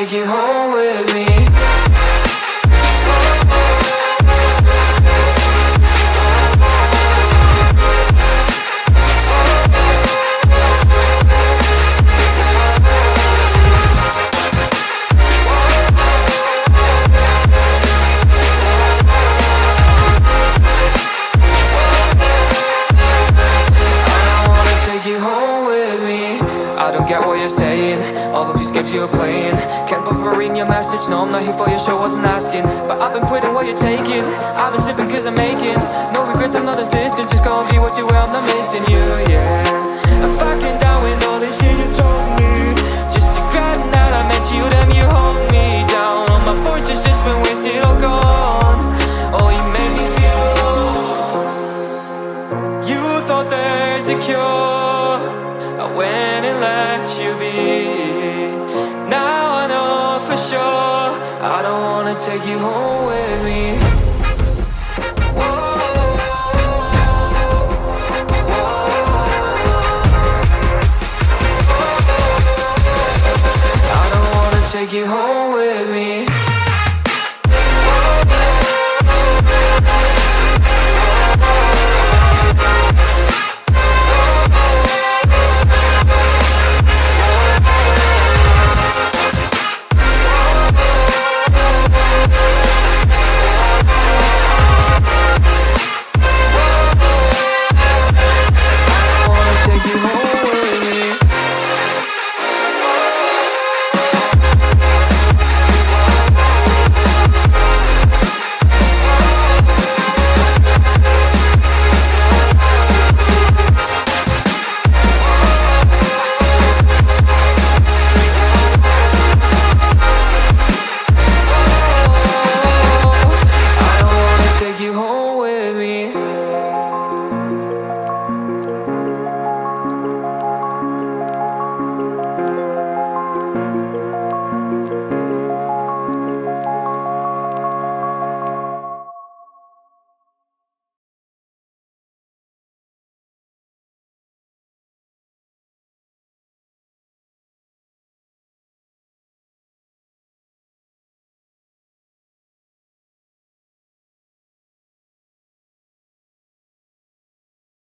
take you home with me. I don't get what you're saying, all of these games you're playing. Can't bother reading your message, no I'm not here for your show, wasn't asking. But I've been quitting what you're taking, I've been sipping cause I'm making no regrets, I'm not assistant, just go and be what you were, I'm not missing you, yeah. I'm fucking down with all this shit you told me, just regretting that I met you, damn you hold me down. All my fortune's just been wasted, all gone. Oh, you made me feel low. You thought there's a cure, I went and let you be. Now I know for sure I don't wanna take you home with me. I don't wanna take you home.